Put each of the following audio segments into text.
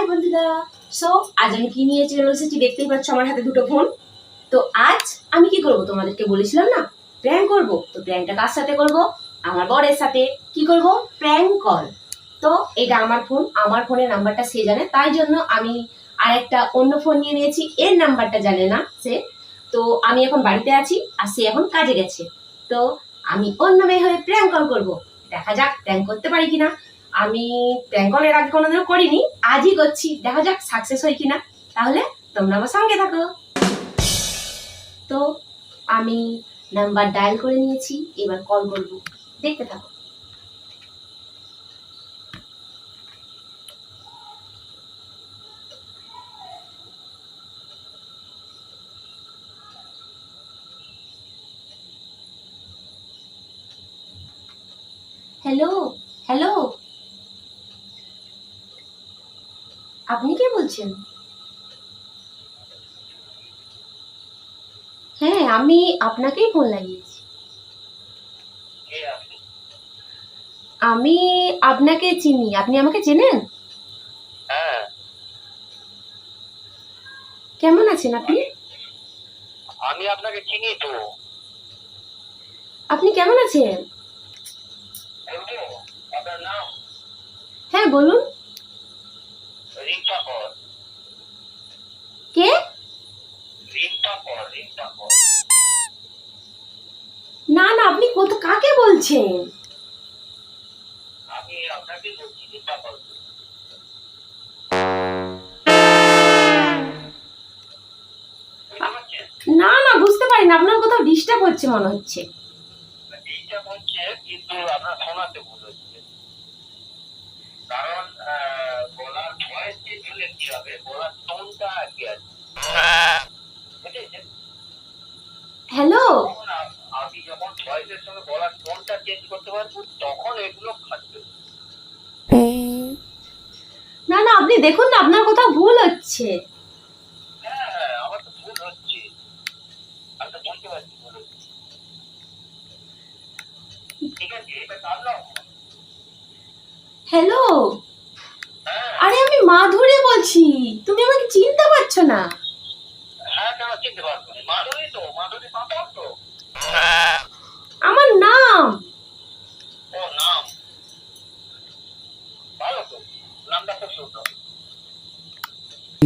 বন্ধুরা, সো আজ আমি কি নিয়ে চলে এসেছি দেখতেই পাচ্ছ, আমার হাতে দুটো ফোন। তো আজ আমি কি করব তোমাদেরকে বলেছিলাম না, প্র্যাঙ্ক করব। তো প্র্যাঙ্কটা কার সাথে করব? আমার বরের সাথে। কি করব? Prank call. তো এটা আমার ফোন, আমার ফোনের নাম্বারটা সে জানে, তাই জন্য আমি আরেকটা অন্য ফোন নিয়ে নিয়েছি, এর নাম্বারটা জানে না সে। তো আমি এখন বাড়িতে আছি আর সে এখন কাজে গেছে। তো আমি অন্য মেয়ে হয়ে প্র্যাঙ্ক কল করব। দেখা যাক প্র্যাঙ্ক করতে পারি কিনা। আমি প্র্যাঙ্ক কল এর আগে কোনোদিনও করিনি, আজই করছি, দেখা যাক সাকসেস হয় কিনা। তাহলে তোমরা আমার সঙ্গে থাকো। তো আমি নাম্বার ডায়াল করে নিয়েছি, এবার কল করব, দেখতে থাকো। হ্যালো হ্যালো, আপনি কে বলছেন? হ্যাঁ, আমি আপনাকেই ফোন লাগিয়েছি। আমি আপনাকে চিনি, আপনি আমাকে চেনেন? হ্যাঁ, কেমন আছেন আপনি? আমি আপনাকে চিনি তো। আপনি কেমন আছেন? আপনার নাম? হ্যাঁ বলুন। রিম্পা কর। কে? রিম্পা কর, রিম্পা কর। না না, আপনি কাকে বলছেন? আমি আপনাকে বলছি রিম্পা কর। না না, বুঝতে পারি না, আপনার কোথাও ডিস্টার্ব হচ্ছে মনে হচ্ছে। এইটা হচ্ছে, কিন্তু আপনার শোনাতে ভুল হচ্ছে। কারণ গলার ভয়েস চেঞ্জ হলে কি হবে, গলার টোনটা কি আছে, বুঝেছেন? হ্যালো, আপনি যখন ভয়েসের সঙ্গে গলার টোনটা চেঞ্জ করতে পারবেন, তখন এগুলো খাচ্ছে। না না, আপনি দেখুন না, আপনার কোথাও ভুল হচ্ছে। হ্যাঁ হ্যাঁ, আমার তো ভুল হচ্ছে, আমি তো বুঝতে পারছি ভুল হচ্ছে। ঠিক আছে, এটা কাটলাম। হ্যালো, হ্যাঁ আরে আমি মাধুরী বলছি, তুমি আমাকে চিনতে পারছো না? হ্যাঁ, কেন চিনতে পারবো না? মাধুরী তো, মাধুরী পাপা তো। আমার নাম। ও নাম, ভালো তো, নামটা খুব সুন্দর।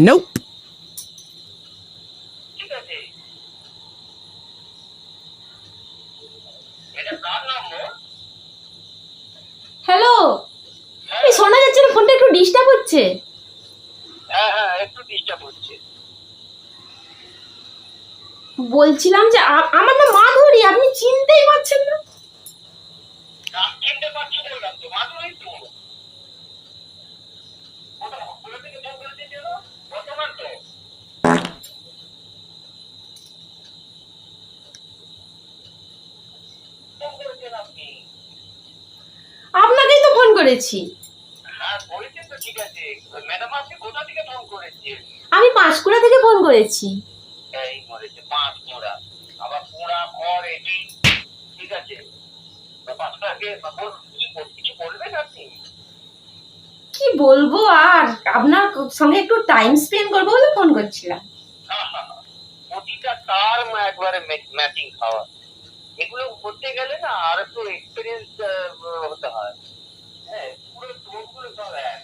Nope. ঠিক আছে, এটা কার নম্বর? হ্যালো, এই শোনা যাচ্ছে না, ফোনটা একটু ডিস্টার্ব হচ্ছে। হ্যাঁ হ্যাঁ, একটু ডিস্টার্ব হচ্ছে। বলছিলাম যে আমার নাম মাধুরী, আপনি চিনতেই পারছেন না? নাম চিনতে পারছি, বললাম তো মাধুরী তো। কোথা থেকে ফোন করেছেন যেন? বর্তমান তো। ফোন করেছেন আপনি? আপনাকেই তো ফোন করেছি। হ্যাঁ করেছেন তো, ঠিক আছে। ম্যাডাম আপনি কোথা থেকে ফোন করেছেন? আমি পাঁশকুড়া থেকে ফোন করেছি। এই মরেছে, পাঁচ মোড়া, আবার পোড়া ঘর এটি। ঠিক আছে, পাঁচটাকে কিছু বলবেন আপনি? কি বলবো আর, আপনার সঙ্গে একটু টাইম স্পেন্ড করবো বলে ফোন করছিলাম। প্রতিটা টার্ম একবারে ম্যাচিং খাওয়া, এগুলো করতে গেলে না আর একটু এক্সপিরিয়েন্স হতে হয়। হ্যাঁ, পুরো টোনগুলো সব এক।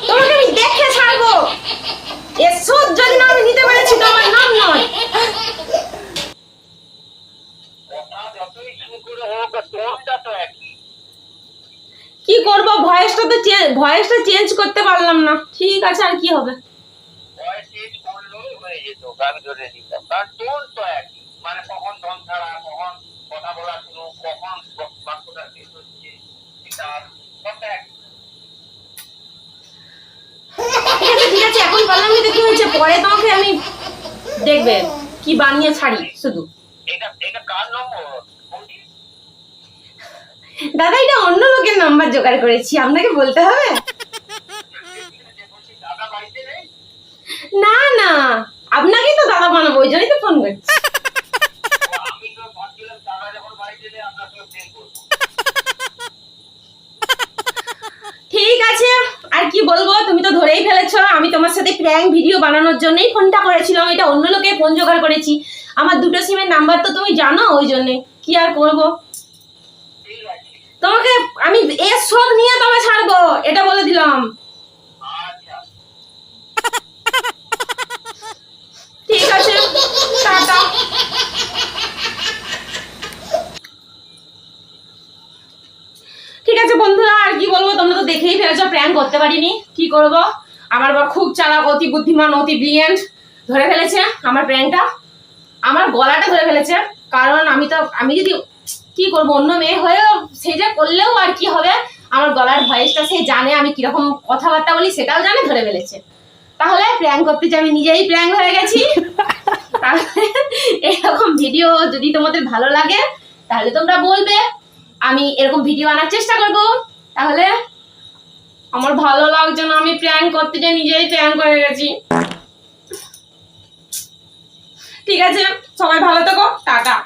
তোমাকে আমি দেখে ছাড়বো, এসো, যদি না আমি নিতে পেরেছি তো আমার নাম নয়। কথা যতই শুরু করে হোক, টোনটা তো একই। কি করবো, ভয়েসটা চেঞ্জ করতে পারলাম না। ঠিক আছে, আর কি হবে। ভয়েস চেঞ্জ করলেও হয়ে যেত, গান ধরে দিতাম, কারণ টোন তো একই। মানে কখন টোন ছাড়া, কখন কথা বলা শুরু, কখন বাক্যটা শেষ হচ্ছে, এটা সবটা একই। ঠিক আছে, এখন বললাম কিন্তু কি হয়েছে, পরে তোমাকে আমি দেখবে কি বানিয়ে ছাড়ি শুধু। এটা কার নম্বর? দাদা, এটা অন্য লোকের নাম্বার জোগাড় করেছি, আপনাকে বলতে হবে? দাদা বাড়িতে নেই? না না, আপনাকেই তো দাদা বানাবো, ওই জন্যই তো ফোন করছি। আমি তো ভাবছিলাম দাদা যখন বাড়িতে নেই আপনার সঙ্গে প্রেম করবো। ঠিক আছে, আর কি কি বলবো, তুমি তো ধরেই ফেলেছো। আমি তোমার সাথে প্র্যাঙ্ক ভিডিও বানানোর জন্যই ফোনটা করেছিলাম। এটা অন্য লোকে ফোন জোগাড় করেছি। আমার দুটো সিমের নাম্বার তো তুমি জানো, ওই জন্যে কি আর করব। ঠিক আছে, তোমাকে আমি এর শোধ নিয়ে তবে ছাড়বো, এটা বলে দিলাম। আচ্ছা। ঠিক আছে, টাটা। ঠিক আছে বন্ধুরা, আর কি বলবো, তোমরা তো দেখেই ফেলেছো প্র্যাঙ্ক করতে পারিনি, কি করব। আমার বর খুব চালাক, অতি বুদ্ধিমান, অতি ব্রিলিয়েন্ট, ধরে ফেলেছে আমার প্র্যাঙ্কটা, আমার গলাটা ধরে ফেলেছে। কারণ আমি যদি কি করব, অন্য মেয়ে হয়েও সে যে করলেও আর কি হবে, আমার গলার ভয়েসটা সে জানে, আমি কিরকম কথাবার্তা বলি সেটাও জানে, ধরে ফেলেছে। তাহলে প্র্যাঙ্ক করতে যে আমি নিজেই প্র্যাঙ্ক হয়ে গেছি। তাহলে এরকম ভিডিও যদি তোমাদের ভালো লাগে তাহলে তোমরা বলবে, আমি এরকম ভিডিও আনার চেষ্টা করব। তাহলে আমার ভালো লাগছে না, আমি প্র্যাঙ্ক করতে যে নিজেই প্র্যাঙ্ক হয়ে গেছি। ঠিক আছে, সবাই ভালো থেকো, টাটা।